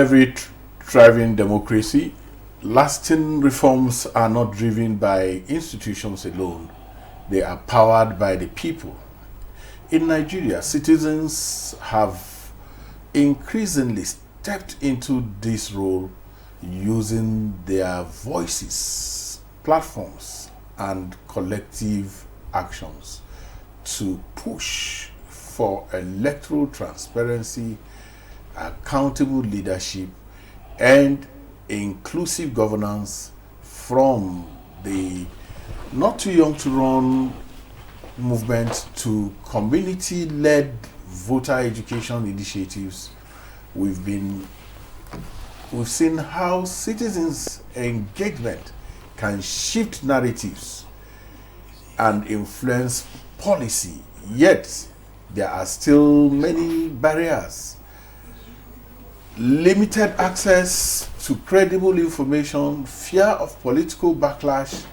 every thriving democracy, lasting reforms are not driven by institutions alone. They are powered by the people. In Nigeria, citizens have increasingly stepped into this role using their voices, platforms, and collective actions to push for electoral transparency, accountable leadership, and inclusive governance from the not too young to run movement to community-led voter education initiatives. We've seen how citizens' engagement can shift narratives and influence policy, yet there are still many barriers. Limited access to credible information, fear of political backlash,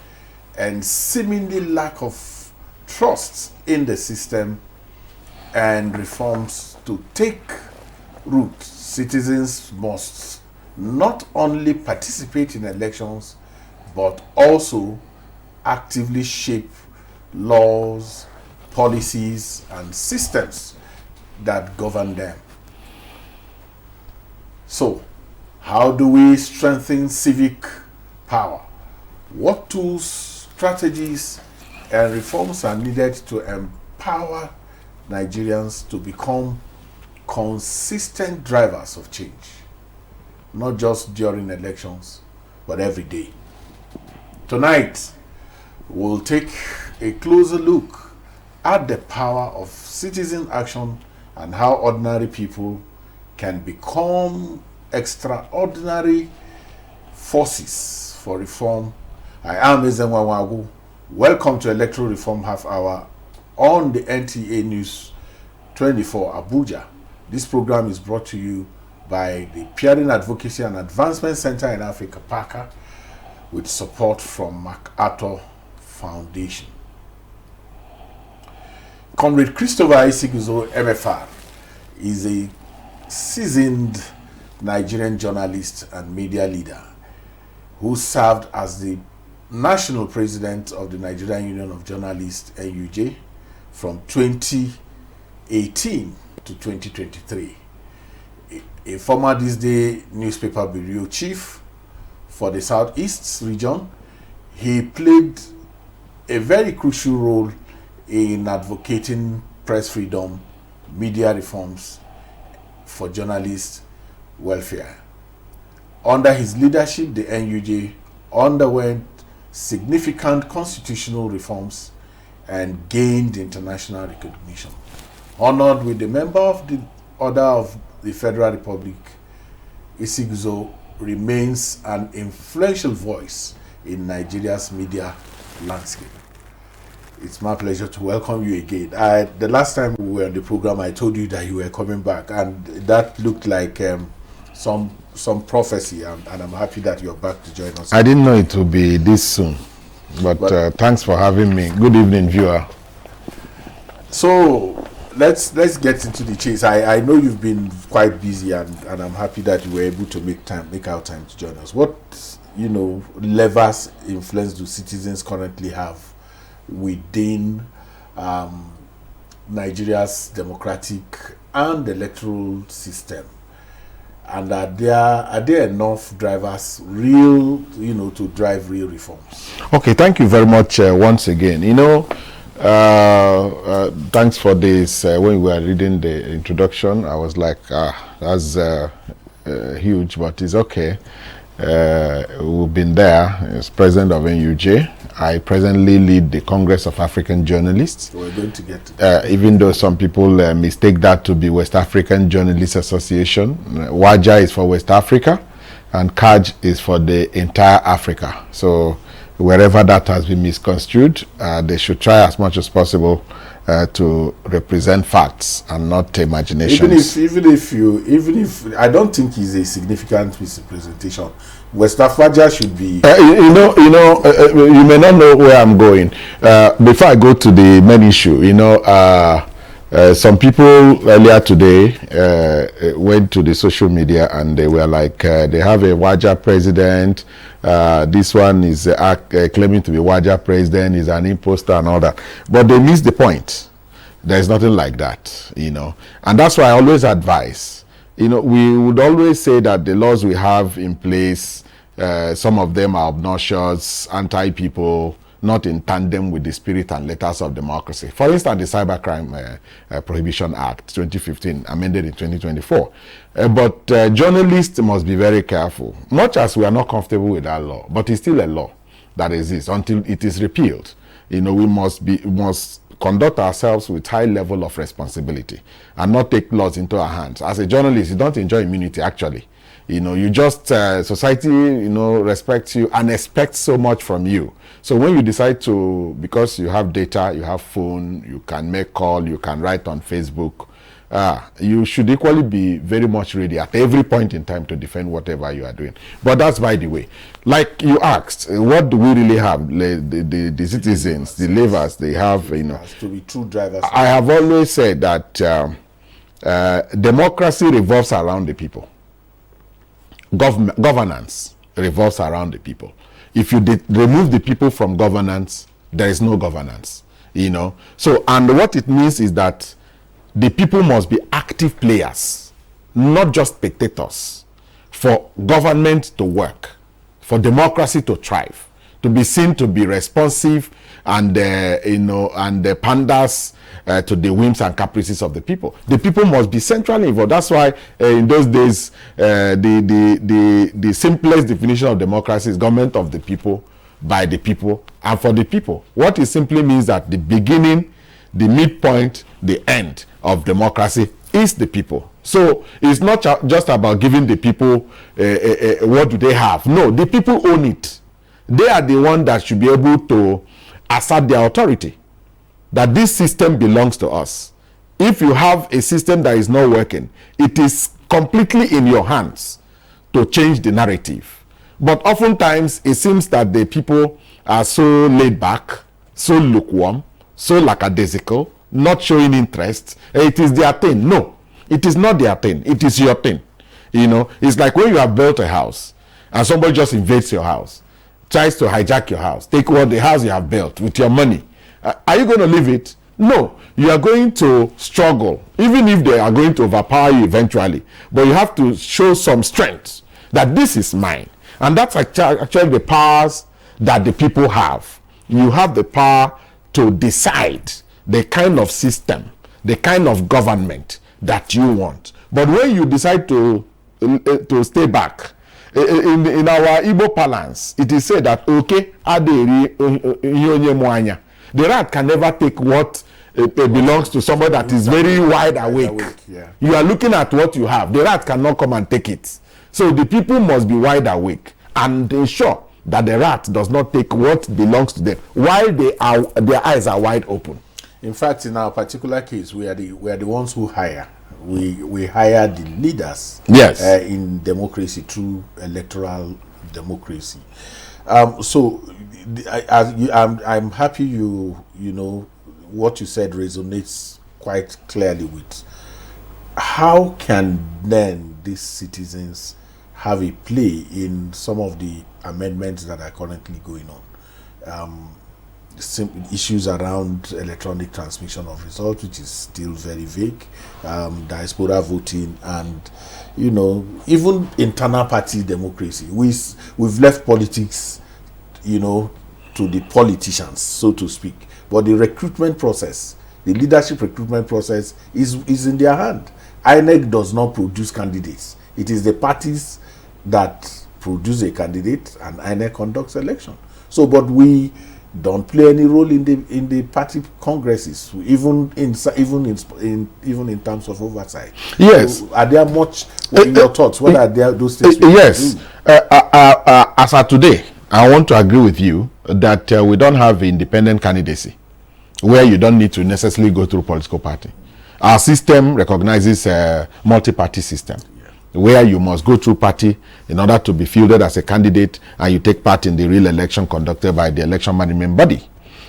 and seemingly lack of trust in the system and reforms to take root. Citizens must not only participate in elections, but also actively shape laws, policies, and systems that govern them. So, how do we strengthen civic power? What tools, strategies, and reforms are needed to empower Nigerians to become consistent drivers of change, not just during elections, but every day? Tonight, we'll take a closer look at the power of citizen action and how ordinary people can become extraordinary forces for reform. I am Ezenwa Wagu. Welcome to Electoral Reform Half Hour on the NTA News 24 Abuja. This program is brought to you by the Peering Advocacy and Advancement Center in Africa, PACA, with support from MacArthur Foundation. Comrade Chris Isiguzo, MFR, is a seasoned Nigerian journalist and media leader who served as the national president of the Nigerian Union of Journalists, NUJ, from 2018 to 2023. A former this day newspaper bureau chief for the Southeast region, he played a very crucial role in advocating press freedom, media reforms for journalists' welfare. Under his leadership, the NUJ underwent significant constitutional reforms and gained international recognition. Honored with the Member of the Order of the Federal Republic, Isiguzo remains an influential voice in Nigeria's media landscape. It's my pleasure to welcome you again. The last time we were on the program, I told you that you were coming back, and that looked like some prophecy, and I'm happy that you're back to join us. I didn't know it would be this soon, but thanks for having me. Good evening, viewer. So let's get into the chase. I know you've been quite busy, and I'm happy that you were able to make out time to join us. What levers, influence do citizens currently have within Nigeria's democratic and electoral system? And are there enough drivers to drive real reforms? Okay, thank you very much once again. Thanks for this. When we were reading the introduction, I was like, that's huge, but it's okay. We've been there as president of NUJ. I presently lead the Congress of African Journalists. We're going to get to that. Even though some people mistake that to be West African Journalists Association. WAJA is for West Africa, and CAJ is for the entire Africa. So wherever that has been misconstrued, they should try as much as possible to represent facts and not imaginations. Even if I don't think it's a significant misrepresentation. West Africa should be. You may not know where I'm going. Before I go to the main issue, Some people earlier today went to the social media and they were like, they have a Waja president. This one is claiming to be Waja president, is an imposter and all that. But they missed the point. There's nothing like that, you know. And that's why I always advise, you know, we would always say that the laws we have in place, some of them are obnoxious, anti-people, not in tandem with the spirit and letters of democracy. For instance, the Cybercrime Prohibition Act 2015, amended in 2024. But journalists must be very careful. Much as we are not comfortable with that law, but it's still a law that exists until it is repealed. You know, we must conduct ourselves with high level of responsibility and not take laws into our hands. As a journalist, you don't enjoy immunity, actually. You know, you just, society, you know, respects you and expects so much from you. So when you decide to, because you have data, you have phone, you can make call, you can write on Facebook, you should equally be very much ready at every point in time to defend whatever you are doing. But that's by the way. Like you asked, what do we really have? The citizens, the laborers, they have, you know. To be true drivers. I have always said that democracy revolves around the people. Governance revolves around the people. If you remove the people from governance, there is no governance, you know. So, and what it means is that the people must be active players, not just spectators, for government to work, for democracy to thrive, to be seen to be responsive and, you know, and panders to the whims and caprices of the people. The people must be centrally involved. That's why in those days, the simplest definition of democracy is government of the people, by the people, and for the people. What it simply means that the beginning, the midpoint, the end of democracy is the people. So it's not just about giving the people what do they have. No, the people own it. They are the one that should be able to assert their authority, that this system belongs to us. If you have a system that is not working, it is completely in your hands to change the narrative. But oftentimes it seems that the people are so laid back, so lukewarm, so lackadaisical, not showing interest. It is their thing. No, it is not their thing. It is your thing. You know, it's like when you have built a house and somebody just invades your house, tries to hijack your house, take what the house you have built with your money. Are you going to leave it? No, you are going to struggle, even if they are going to overpower you eventually. But you have to show some strength that this is mine. And that's actually the powers that the people have. You have the power to decide the kind of system, the kind of government that you want. But when you decide to stay back, in our Igbo parlance, it is said that okay, the rat can never take what belongs to somebody that is very wide awake. Yeah. You are looking at what you have. The rat cannot come and take it. So the people must be wide awake and ensure that the rat does not take what belongs to them while their eyes are wide open. In fact, in our particular case, we are the ones who hire. We hire the leaders. Yes. In democracy through electoral democracy. So I'm happy you know what you said resonates quite clearly with how can then these citizens have a play in some of the amendments that are currently going on. Issues around electronic transmission of results, which is still very vague, diaspora voting, and you know, even internal party democracy. We've left politics, you know, to the politicians, so to speak. But the recruitment process, the leadership recruitment process, is in their hand. INEC does not produce candidates. It is the parties that produce a candidate, and INEC conducts election. So, but we don't play any role in the party congresses, even in terms of oversight. Yes. So are there much? What are your thoughts? What are there those things? Yes. As of today, I want to agree with you that we don't have independent candidacy, where you don't need to necessarily go through political party. Our system recognizes a multi-party system, where you must go through party in order to be fielded as a candidate, and you take part in the real election conducted by the election management body.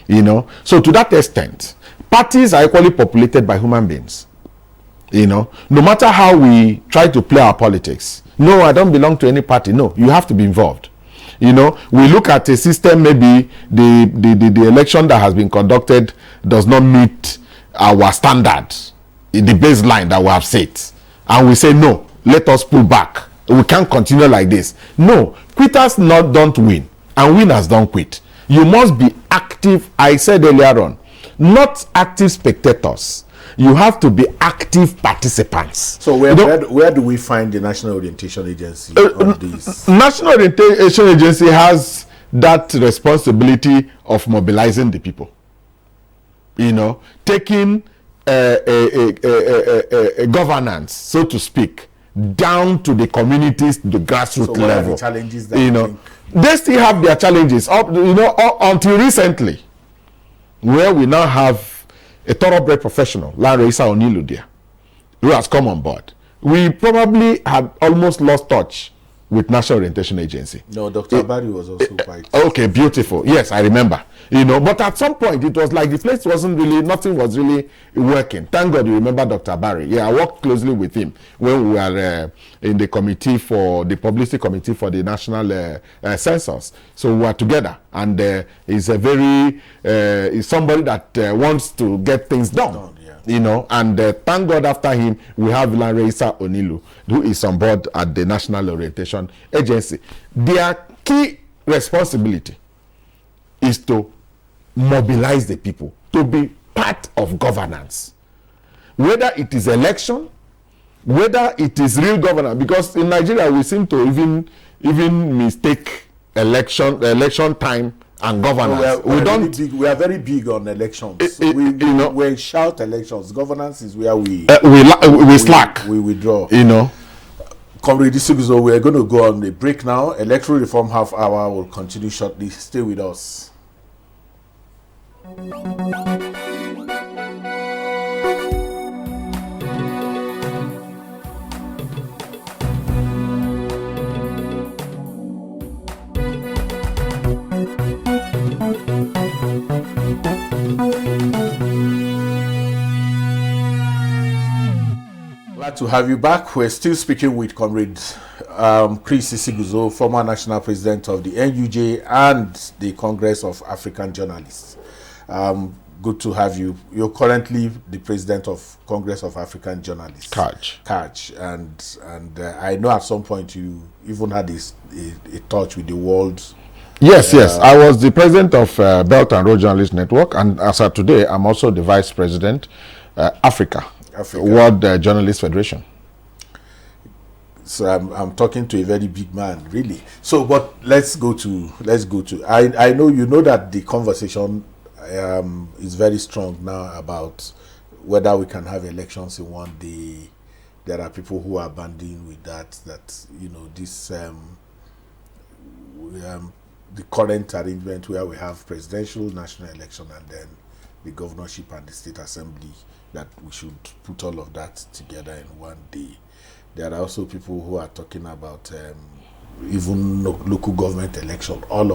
You know, so to that extent, Parties are equally populated by human beings. You know, no matter how we try to play our politics, no, I don't belong to any party. No, you have to be involved. You know, we look at a system, maybe the election that has been conducted does not meet our standards, the baseline that we have set. And we say, no, let us pull back. We can't continue like this. No, quitters don't win, and winners don't quit. You must be active, I said earlier on, not active spectators. You have to be active participants. So where do we find the National Orientation Agency on this? National Orientation Agency has that responsibility of mobilizing the people. You know, taking a governance, so to speak, down to the communities, the grassroots level. What are the challenges that you know? They still have their challenges. Until recently, where we now have a thoroughbred professional, Larissa Onilu there, who has come on board. We probably had almost lost touch with National Orientation Agency. No, Dr. Barry was also quite... Okay, beautiful. Yes, I remember. You know, but at some point, it was like the place wasn't really, nothing was really working. Thank God you remember Dr. Barry. Yeah, I worked closely with him when we were in the committee for, the publicity committee for the national census. So we were together, and he's a very, he's somebody that wants to get things done. You know, and thank God after him, we have Larissa Onilu, who is on board at the National Orientation Agency. Their key responsibility is to mobilize the people, to be part of governance. Whether it is election, whether it is real governance, because in Nigeria we seem to even mistake election time and governance. We are very big on elections. We shout elections. Governance is where we slack. We withdraw. You know. Comrade Isiguzo, we are going to go on a break now. Electoral Reform Half Hour will continue shortly. Stay with us. Glad to have you back. We're still speaking with Comrade Chris Isiguzo, former National President of the NUJ and the Congress of African Journalists. Good to have you. You're currently the President of Congress of African Journalists. CAJ. And I know at some point you even had a touch with the world. Yes. I was the President of Belt and Road Journalists Network, and as of today, I'm also the Vice President, Africa. World Journalists Federation. So I'm talking to a very big man, really. So, but let's go to. I know you know that the conversation is very strong now about whether we can have elections in one day. There are people who are banding with that. That you know this the current arrangement where we have presidential, national election, and then the governorship and the state assembly, that we should put all of that together in one day. There are also people who are talking about even local government election. All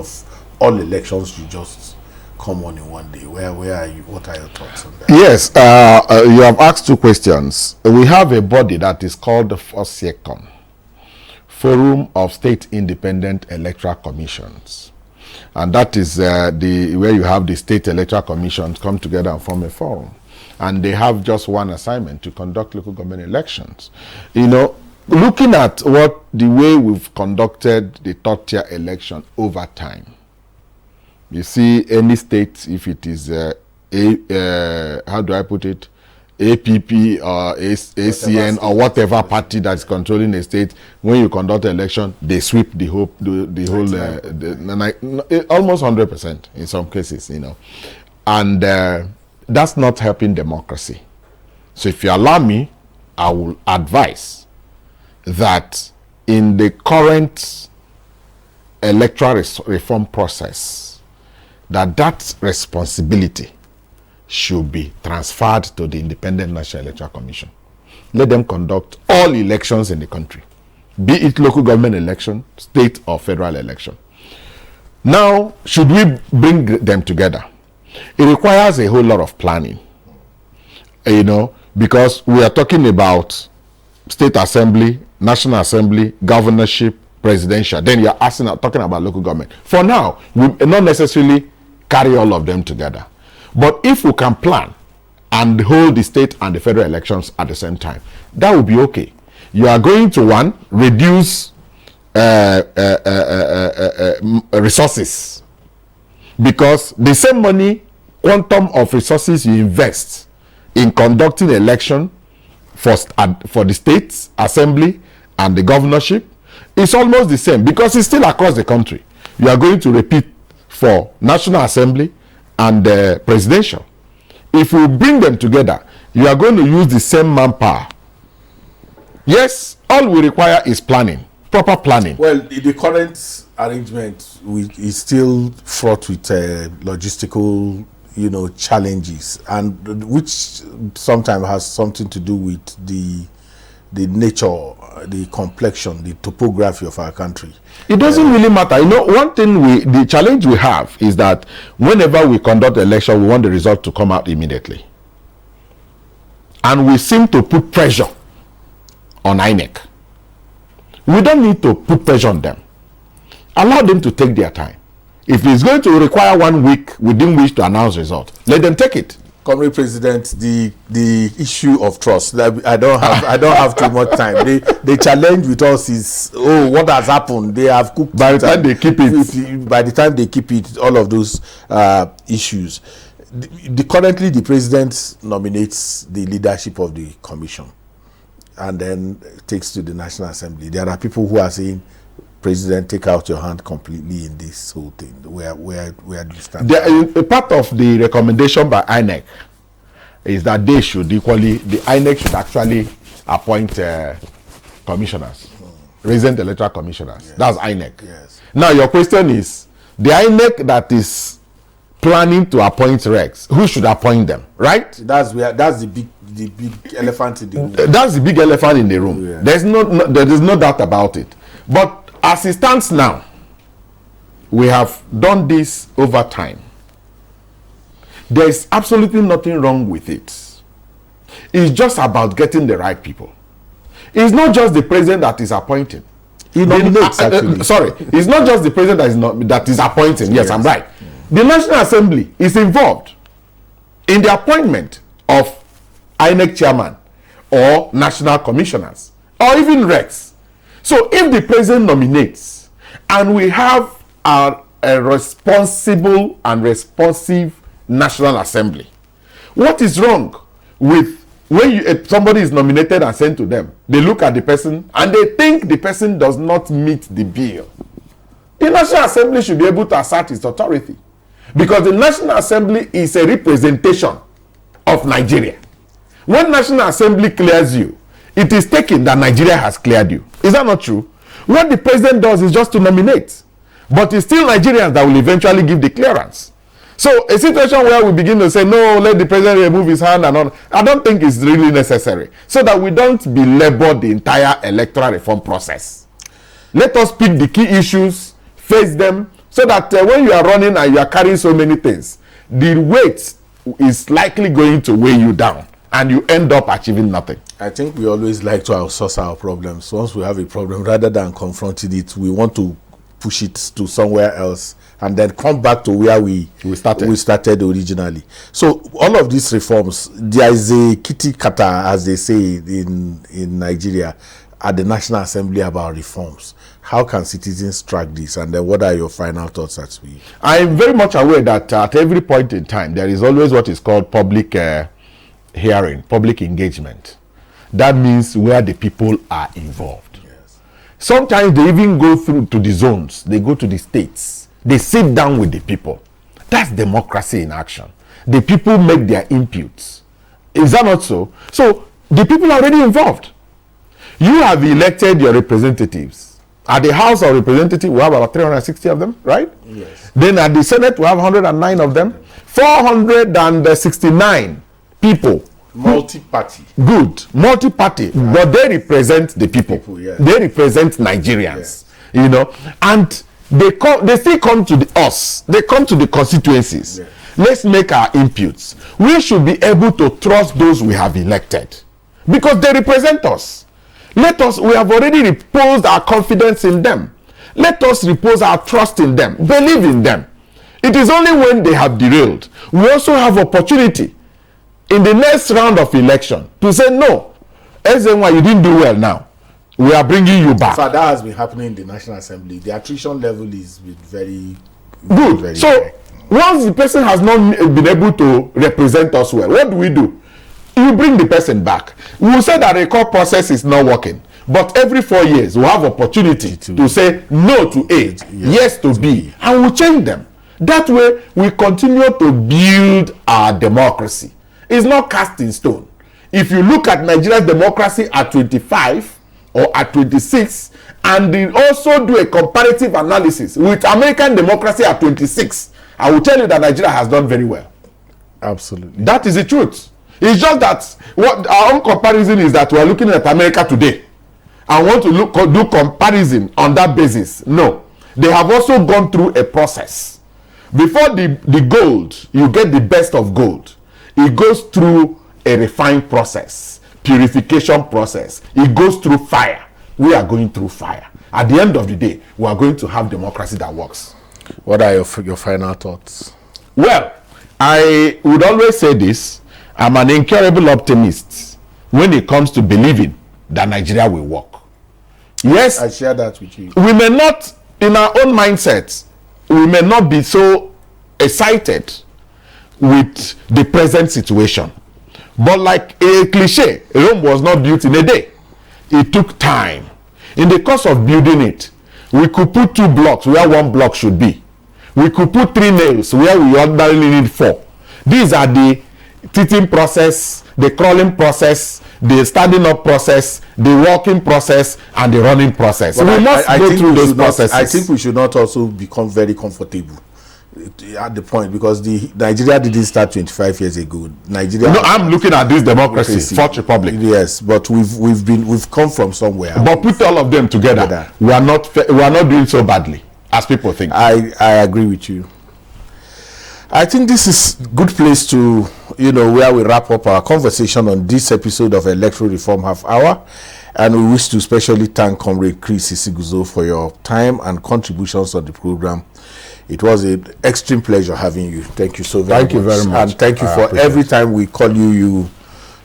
elections should just come on in one day. Where are you? What are your thoughts on that? Yes, you have asked two questions. We have a body that is called the FOSIECOM, Forum of State Independent Electoral Commissions. And that is where you have the state electoral commissions come together and form a forum. And they have just one assignment: to conduct local government elections. You know, looking at the way we've conducted the third-tier election over time, you see any state, if it is how do I put it, APP or ACN or whatever party that's controlling a state, when you conduct an election, they sweep the whole almost 100% in some cases, you know, and that's not helping democracy. So if you allow me, I will advise that in the current electoral reform process, that responsibility should be transferred to the Independent National Electoral Commission. Let them conduct all elections in the country, be it local government election, state or federal election. Now, should we bring them together? It requires a whole lot of planning. you know, because we are talking about state assembly, national assembly, governorship, presidential. Then you're talking about local government. For now, we not necessarily carry all of them together. But if we can plan and hold the state and the federal elections at the same time, that would be okay. You are going to reduce resources, because the same money, quantum of resources you invest in conducting election for the states assembly and the governorship, it's almost the same, because it's still across the country. You are going to repeat for national assembly and presidential. If we bring them together, you are going to use the same manpower. Yes, all we require is planning, proper planning. Well, the current arrangement is still fraught with logistical, challenges, and which sometimes has something to do with the nature, the complexion, the topography of our country. It doesn't really matter. One thing the challenge we have is that whenever we conduct election, we want the result to come out immediately. And we seem to put pressure on INEC. We don't need to put pressure on them. Allow them to take their time. If it's going to require 1 week within which to announce result, let them take it. Comrade President, the issue of trust, I don't have too much time. The challenge with us is, what has happened? They have cooked. By the time they keep it. By the time they keep it, all of those issues. Currently, the president nominates the leadership of the commission, and then takes to the National Assembly. There are people who are saying, President, take out your hand completely in this whole thing. Where do you stand? A part of the recommendation by INEC is that the INEC should actually appoint commissioners, resident electoral commissioners. Yes. That's INEC. Yes. Now your question is, the INEC that is planning to appoint regs, who should appoint them, right? That's the big elephant in the room. That's the big elephant in the room. Yeah. There is no doubt about it. But as it stands now, we have done this over time. There is absolutely nothing wrong with it. It's just about getting the right people. It's not just the president that is appointing. He nominates, actually. It's not just the president that is appointing. Yes, I'm right. The National Assembly is involved in the appointment of INEC chairman or national commissioners or even regs. So if the president nominates and we have a responsible and responsive National Assembly, what is wrong with when somebody is nominated and sent to them? They look at the person and they think the person does not meet the bill. The National Assembly should be able to assert its authority, because the National Assembly is a representation of Nigeria. When National Assembly clears you, it is taken that Nigeria has cleared you. Is that not true? What the president does is just to nominate, but it's still Nigerians that will eventually give the clearance. So a situation where we begin to say, no, let the president remove his hand and on, I don't think it's really necessary, so that we don't belabor the entire electoral reform process. Let us pick the key issues, face them, so that when you are running and you are carrying so many things, the weight is likely going to weigh you down and you end up achieving nothing. I think we always like to outsource our problems. Once we have a problem, rather than confronting it, we want to push it to somewhere else and then come back to where we started originally. So all of these reforms, there is a kitty kata, as they say in Nigeria, at the National Assembly about reforms. How can citizens track this, and then what are your final thoughts as we? I am very much aware that at every point in time there is always what is called public hearing, public engagement. That means where the people are involved. Yes. Sometimes they even go through to the zones, they go to the states, they sit down with the people. That's democracy in action. The people make their inputs. Is that not so? So the people are already involved. You have elected your representatives. At the House of Representatives, we have about 360 of them, right? Yes. Then at the Senate, we have 109 of them. 469 people. Multi-party. Good. Multi-party. But they represent the people. Yes. They represent Nigerians. Yes. And they still come to us. They come to the constituencies. Yes. let's make our inputs. We should be able to trust those we have elected because they represent us. We have already reposed our confidence in them. Let us repose our trust in them, believe in them. It is only when they have derailed, we also have opportunity in the next round of election to say, no, Ezenwa, you didn't do well now. We are bringing you back. So that has been happening in the National Assembly. The attrition level is very good. Very so high. Once the person has not been able to represent us well, what do? You bring the person back. We will say that the recall process is not working. But every 4 years, we have opportunity to say no to A, yes to B, and we'll change them. That way, we continue to build our democracy. It's not cast in stone. If you look at Nigeria's democracy at 25 or at 26, and then also do a comparative analysis with American democracy at 26, I will tell you that Nigeria has done very well. Absolutely. That is the truth. It's just that what our own comparison is that we are looking at America today. I want to do comparison on that basis. No. They have also gone through a process. Before the gold, you get the best of gold. It goes through a refined process, purification process. It goes through fire. We are going through fire. At the end of the day, we are going to have democracy that works. What are your final thoughts? Well, I would always say this. I'm an incurable optimist when it comes to believing that Nigeria will work. Yes, I share that with you. We may not, in our own mindsets, we may not be so excited with the present situation. But like a cliche, Rome was not built in a day. It took time. In the course of building it, we could put 2 blocks where 1 block should be. We could put 3 nails where we ordinarily need 4. These are the teething process, the crawling process, the standing up process, the walking process, and the running process. Well, we must go through those processes. I think we should not also become very comfortable at the point, because Nigeria didn't start 25 years ago. Nigeria. No, I'm looking at this democracy, Fourth Republic. Yes, but we've come from somewhere. But put all of them together, we are not doing so badly as people think. I agree with you. I think this is a good place to, where we wrap up our conversation on this episode of Electoral Reform Half Hour. And we wish to especially thank Comrade Chris Isiguzo for your time and contributions on the program. It was an extreme pleasure having you. Thank you so very much. Thank you very much. And thank you for every time we call you,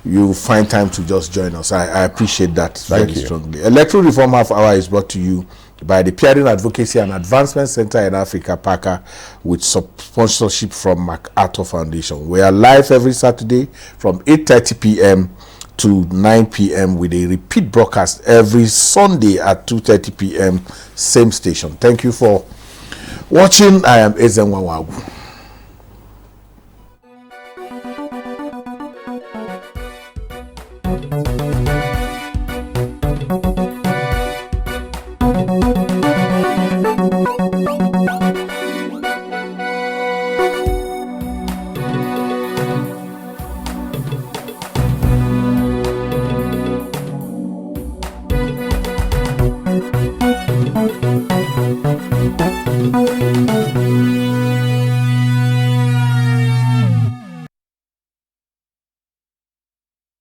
you find time to just join us. I appreciate that very strongly. Electoral Reform Half Hour is brought to you by the Peering Advocacy and Advancement Center in Africa, PACA, with sponsorship from MacArthur Foundation. We are live every Saturday from 8:30 p.m. to 9 p.m. with a repeat broadcast every Sunday at 2:30 p.m. same station. Thank you for watching. I am Ezenwa Wagu.